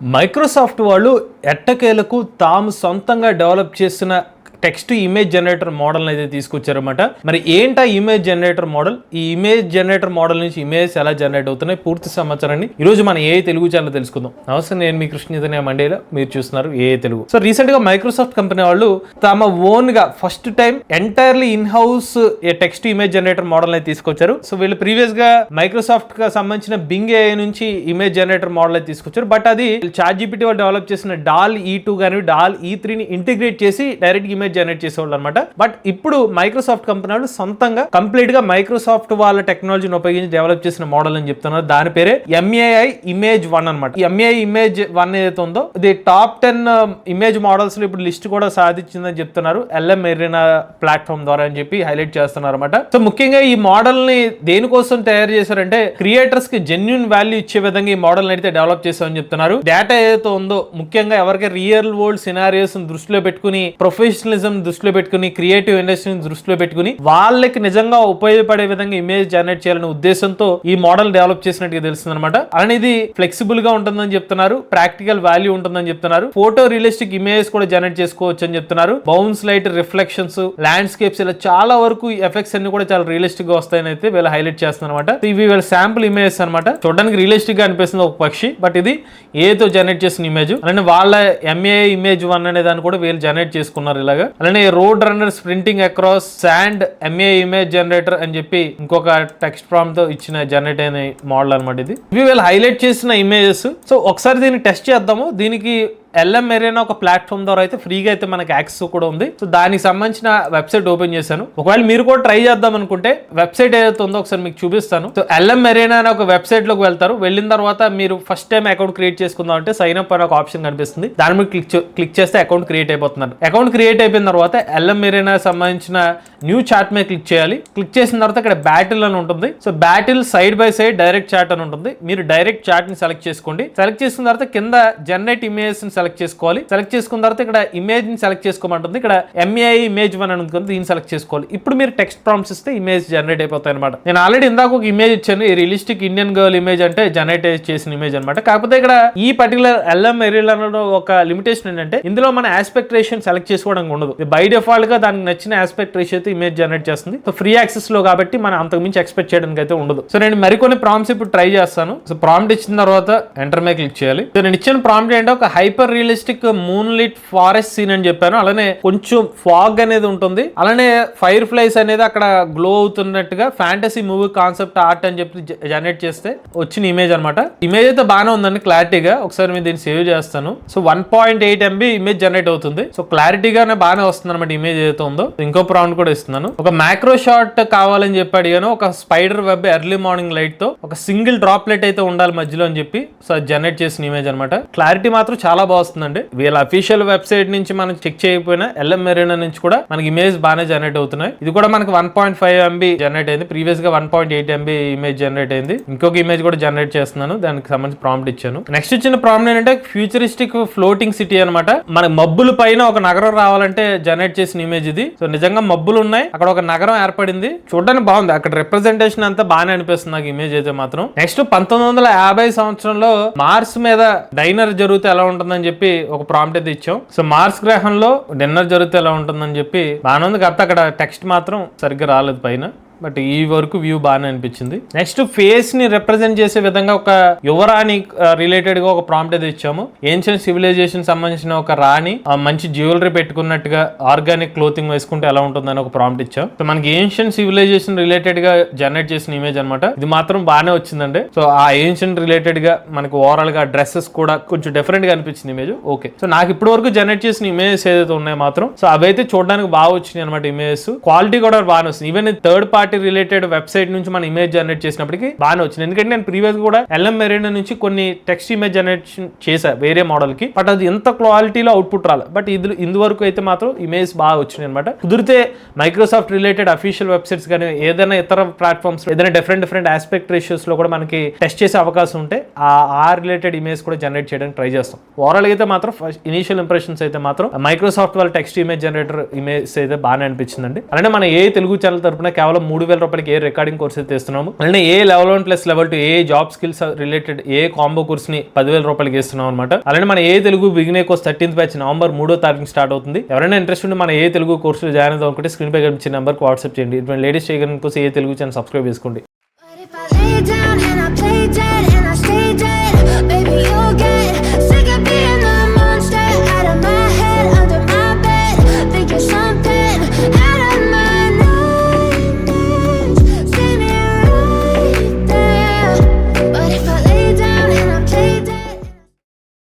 Microsoft వాళ్ళు ఎట్టకేలకు తాము సొంతంగా డెవలప్ చేసిన టెక్స్ట్ ఇమేజ్ జనరేటర్ మోడల్ అయితే తీసుకొచ్చారన్నమాట. మరి ఏంటా ఇమేజ్ జనరేటర్ మోడల్? ఈ ఇమేజ్ జనరేటర్ మోడల్ నుంచి ఇమేజ్ ఎలా జనరేట్ అవుతున్నాయి పూర్తి సమాచారాన్ని ఈ రోజు మన AI తెలుగు ఛానల్ తెలుసుకుందాం. నమస్తే, నేను మీ కృష్ణ మండేలో, మీరు చూస్తున్నారు AI తెలుగు. సో రీసెంట్ గా మైక్రోసాఫ్ట్ కంపెనీ వాళ్ళు తమ ఓన్ గా first time entirely in house text image generator model అయితే తీసుకొచ్చారు. సో వీళ్ళు ప్రీవియస్ గా మైక్రోసాఫ్ట్ గా సంబంధించిన బింగ్ AI నుంచి ఇమేజ్ జనరేటర్ మోడల్ అయితే తీసుకొచ్చారు. బట్ అది ChatGPT వాళ్ళు డెవలప్ చేసిన DALL-E2 గానీ DALL-E3 ని ఇంటిగ్రేట్ చేసి డైరెక్ట్ ఇమేజ్ జనరేట్ చేసేవాళ్ళు అనమాట. బట్ ఇప్పుడు మైక్రోసాఫ్ట్ కంపెనీ వాళ్ళు సొంతంగా కంప్లీట్ గా మైక్రోసాఫ్ట్ వాళ్ళ టెక్నాలజీని ఉపయోగించి డెవలప్ చేసిన మోడల్ అని చెప్తున్నారు. దాని పేరే MAI Image 1 అనమాట. ఈ MAI Image 1 ఏదైతే ఉందో ఇది టాప్ 10 ఇమేజ్ మోడల్స్ లో ఇప్పుడు లిస్ట్ కూడా సాధించిందని చెప్తున్నారు LM Arena ప్లాట్ఫామ్ ద్వారా అని చెప్పి హైలైట్ చేస్తున్నారు అనమాట. సో ముఖ్యంగా ఈ మోడల్ ని దేనికోసం తయారు చేశారంటే క్రియేటర్స్ కి జెన్యూన్ వాల్యూ ఇచ్చే విధంగా ఈ మోడల్ అయితే డెవలప్ చేశామని చెప్తున్నారు. డేటా ఏదైతే ఉందో ముఖ్యంగా ఎవరికి రియల్ వరల్డ్ సినారియోస్ దృష్టిలో పెట్టుకుని, ప్రొఫెషనలిజం దృష్టిలో పెట్టుకుని, క్రియేటివ్ ఇండస్ట్రీని దృష్టిలో పెట్టుకుని వాళ్ళకి నిజంగా ఉపయోగపడే విధంగా ఇమేజ్ జనరేట్ చేయాలనే ఉద్దేశంతో ఈ మోడల్ డెవలప్ చేసినట్టుగా తెలుస్తుంది అనమాట. అలానే ఇది ఫ్లెక్సిబుల్ గా ఉంటుందని చెప్తున్నారు, ప్రాక్టికల్ వాల్యూ ఉంటుందని చెప్తున్నారు, ఫోటో రియలిస్టిక్ ఇమేజ్ కూడా జనరేట్ చేసుకోవచ్చు అని చెప్తున్నారు. బౌన్స్ లైట్, రిఫ్లెక్షన్స్, ల్యాండ్స్కేప్స్ ఇలా చాలా వరకు ఎఫెక్ట్స్ అన్ని కూడా చాలా రియలిస్టిక్ గా వస్తాయని అయితే వీళ్ళు హైలైట్ చేస్తున్నారు అనమాట. ఇవి వీళ్ళ శాంపుల్ ఇమేజెస్ అనమాట. చూడడానికి రియలిస్టిక్ గా అనిపిస్తుంది ఒక పక్షి, బట్ ఇది ఏతో జనరేట్ చేసిన ఇమేజ్. అలానే వాళ్ళ MAI Image 1 అనే దాన్ని కూడా వీళ్ళు జనరేట్ చేసుకున్నారు ఇలాగా. అలానే road runner sprinting across sand MAI Image generator అని చెప్పి ఇంకొక టెక్స్ట్ ప్రాంప్ట్ తో ఇచ్చిన జనరేట్ అయిన మోడల్ అనమాట ఇది. ఇవి వీళ్ళు హైలైట్ చేసిన ఇమేజెస్. సో ఒకసారి దీన్ని టెస్ట్ చేద్దాము. దీనికి LM Arena ఒక ప్లాట్ఫామ్ ద్వారా అయితే ఫ్రీగా అయితే మనకి యాక్సెస్ కూడా ఉంది. సో దానికి సంబంధించిన వెబ్సైట్ ఓపెన్ చేశాను. ఒకవేళ మీరు కూడా ట్రై చేద్దాం అనుకుంటే వెబ్సైట్ ఏదైతే ఉందో ఒకసారి మీకు చూపిస్తాను. సో LM Arena అనే ఒక వెబ్సైట్ లోకి వెళ్తారు. వెళ్ళిన తర్వాత మీరు ఫస్ట్ టైం అకౌంట్ క్రియేట్ చేసుకుందాం అంటే సైన్ అప్ అనే ఒక ఆప్షన్ కనిపిస్తుంది. దాని మీద క్లిక్ చేస్తే అకౌంట్ క్రియేట్ అయిపోతున్నారు. అకౌంట్ క్రియేట్ అయిపోయిన తర్వాత LM Arena సంబంధించిన న్యూ చాట్ మీద క్లిక్ చేయాలి. క్లిక్ చేసిన తర్వాత ఇక్కడ బ్యాటిల్ అని ఉంటుంది. So battle side by side direct chat అని ఉంటుంది. మీరు డైరెక్ట్ చాట్ ని సెలెక్ట్ చేసుకోండి. సెలెక్ట్ చేసుకున్న తర్వాత కింద జనరేట్ ఇమేజ్ ని సెలెక్ట్ చేసుకోవాలి. సెలెక్ట్ చేసుకున్న తర్వాత ఇక్కడ ఇమేజ్ ని సెలెక్ట్ చేసుకోమంటుంది. ఇక్కడ MAI Image 1 అని ఉంటుంది, దీన్ని సెలెక్ట్ చేసుకోవాలి. ఇప్పుడు మీరు టెక్స్ట్ ప్రాంప్ట్స్ ఇస్తే ఇమేజ్ జనరేట్ అయిపోతాయి అనమాట. నేను ఆల్రెడీ ఇందాక ఒక ఇమేజ్ ఇచ్చాను, ఈ రియలిస్టిక్ ఇండియన్ గర్ల్ ఇమేజ్ అంటే జనరేట్ చేసిన ఇమేజ్ అనమాట. కాకపోతే ఇక్కడ ఈ పర్టికులర్ LM Arena ఒక లిమిటేషన్ ఏంటంటే ఇందులో మన ఆస్పెక్ట్ రేషియో సెలెక్ట్ చేసుకోవడానికి ఉండదు. బై డిఫాల్ట్ గా దానికి నచ్చిన ఆస్పెక్ట్ రేషియో అయితే ఇమేజ్ జనరేట్ చేస్తుంది. సో ఫ్రీ యాక్సెస్ లో కాబట్టి మనం అంతకు మించి ఎక్స్పెక్ట్ చేయడానికి అయితే ఉండదు. సో నేను మరికొన్ని ప్రాంప్ట్స్ ఇప్పుడు ట్రై చేస్తాను. సో ప్రాంప్ట్ ఇచ్చిన తర్వాత ఎంటర్ మీద క్లిక్ చేయాలి. సో నేను ఇచ్చిన ప్రాంప్ట్ ఏంటంటే ఒక hyper realistic moonlit forest scene అని చెప్పాను. అలానే కొంచెం ఫాగ్ అనేది ఉంటుంది. అలానే ఫైర్ ఫ్లైస్ అనేది అక్కడ గ్లో అవుతున్నట్టుగా ఫ్యాంటసీ మూవీ కాన్సెప్ట్ ఆర్ట్ అని చెప్పి జనరేట్ చేస్తే వచ్చిన ఇమేజ్ అనమాట. ఇమేజ్ అయితే బాగానే ఉందండి, క్లారిటీగా. ఒకసారి మీరు దీన్ని సేవ్ చేస్తాను. సో 1.8 MB ఇమేజ్ జనరేట్ అవుతుంది. సో క్లారిటీగానే బాగానే వస్తుంది అనమాట ఇమేజ్ ఏదైతే ఉందో. ఇంకో ప్రాంప్ట్ కూడా ఇస్తున్నాను. ఒక మ్యాక్రో షాట్ కావాలని చెప్పి అడిగాను. ఒక spider web early morning light తో ఒక సింగిల్ డ్రాప్లెట్ అయితే ఉండాలి మధ్యలో అని చెప్పి సో జనరేట్ చేసిన ఇమేజ్ అనమాట. క్లారిటీ మాత్రం చాలా బాగుందండి. వీళ్ళ అఫీషియల్ వెబ్సైట్ నుంచి మనం చెక్ చేయకపోయినా LM Arena నుంచి కూడా మనకి ఇమేజ్ బాగానే జనరేట్ అవుతున్నాయి. ఇది కూడా మనకి 1.5 MB జనరేట్ అయింది. ప్రీవియస్ గా 1.8 MB ఇమేజ్ జనరేట్ అయింది. ఇంకొక ఇమేజ్ కూడా జనరేట్ చేస్తున్నాను. దానికి సంబంధించి ప్రాంప్ట్ ఇచ్చాను. నెక్స్ట్ ఇచ్చిన ప్రాంప్ట్ ఏంటంటే ఫ్యూచరిస్టిక్ ఫ్లోటింగ్ సిటీ అనమాట. మన మబ్బుల పైన ఒక నగరం రావాలంటే జనరేట్ చేసిన ఇమేజ్ ఇది. సో నిజంగా మబ్బులు ఉన్నాయి, అక్కడ ఒక నగరం ఏర్పడింది. చూడడానికి బాగుంది, అక్కడ రిప్రజెంటేషన్ అంతా బాగానే అనిపిస్తుంది నాకు ఇమేజ్ అయితే మాత్రం. నెక్స్ట్ 1950 సంవత్సరంలో మార్స్ మీద డైనర్ జరిగితే ఎలా ఉంటుందని చెప్పి ఒక ప్రాంప్ట్ అయితే ఇచ్చాం. సో మార్స్ గ్రహంలో డిన్నర్ జరిగితే ఎలా ఉంటుందని చెప్పి బాగానే ఉంది. కాకపోతే అక్కడ టెక్స్ట్ మాత్రం సరిగ్గా రాలేదు పైన. బట్ ఈ వరకు వ్యూ బాగానే అనిపించింది. నెక్స్ట్ ఫేస్ ని రిప్రజెంట్ చేసే విధంగా ఒక యువరాణి రిలేటెడ్ గా ఒక ప్రాంప్ట్ అయితే ఇచ్చాము. ఏన్షియంట్ సివిలైజేషన్ సంబంధించిన ఒక రాణి మంచి జ్యువెలరీ పెట్టుకున్నట్టుగా ఆర్గానిక్ క్లోతింగ్ వేసుకుంటే ఎలా ఉంటుందని ఒక ప్రాంప్ట్ ఇచ్చాం. సో మనకి ఏన్షియంట్ సివిలైజేషన్ రిలేటెడ్ గా జనరేట్ చేసిన ఇమేజ్ అనమాట. ఇది మాత్రం బాగానే వచ్చిందండి. సో ఆ ఏన్షియంట్ రిలేటెడ్ గా మనకు ఓవరాల్ గా డ్రెస్సెస్ కూడా కొంచెం డిఫరెంట్ గా అనిపించింది ఇమేజ్. ఓకే, సో నాకు ఇప్పటి వరకు జనరేట్ చేసిన ఇమేజెస్ ఏదైతే ఉన్నాయో మాత్రం సో అవైతే చూడడానికి బాగా వచ్చినాయి అనమాట. ఇమేజెస్ క్వాలిటీ కూడా బాగానే వస్తుంది. Even third party related website నుంచి మన ఇమేజ్ జనరేట్ చేసినప్పటికీ బాగానే వచ్చింది. ఎందుకంటే నేను ప్రీవియస్ కూడా LM Arena నుంచి కొన్ని టెక్స్ట్ ఇమేజ్ జనరేషన్ చేశా వేరే మోడల్ కి, బట్ అది ఎంత క్వాలిటీలో అవుట్పుట్ రాలేదు. బట్ ఇందువరకు అయితే మాత్రం ఇమేజ్ బాగా వచ్చినాయి అనమాట. కుదిరితే మైక్రోసాఫ్ట్ రిలేటెడ్ అఫీషియల్ వెబ్సైట్స్ కానీ ఏదైనా ఇతర ప్లాట్ఫామ్స్ ఏదైనా డిఫరెంట్ ఆస్పెక్ట్ రేషియోస్ లో కూడా మనకి టెస్ట్ చేసే అవకాశం ఉంటే ఆ రిలేటెడ్ ఇమేజ్ కూడా జనరేట్ చేయడానికి ట్రై చేస్తాం. ఓవరాల్ అయితే మాత్రం ఇనిషియల్ ఇంప్రెషన్స్ అయితే మాత్రం మైక్రోసాఫ్ట్ వాళ్ళ టెక్స్ట్ ఇమేజ్ జనరేటర్ ఇమేజ్ అయితే బాగానే అనిపించిందండి. అలానే మన AI తెలుగు ఛానల్ తరపున కేవలం 3,000 రూపాయలకి ఏ రికార్డింగ్ కోర్స్ అయితే ఇస్తున్నాము. అలానే a level 1 plus level 2 a job skills related a combo course ని 10,000 రూపాయలకి ఇస్తున్నాం అనమాట. అలానే మన a Telugu beginner course 13th batch November 3వ తారీఖు స్టార్ట్ అవుతుంది. ఎవరైనా ఇంట్రెస్ట్ ఉంటే మన ఏ తెలుగు కోర్సులో జాయిన్ అవుతాం అనుకుంటే స్క్రీన్ పై కనిపించిన నెంబర్కి వాట్సాప్ చేయండి. ఇటువంటి లేటెస్ట్ చేయడానికి కోసం ఏ తెలుగు ఛానల్ సబ్స్క్రైబ్ చేసుకోండి.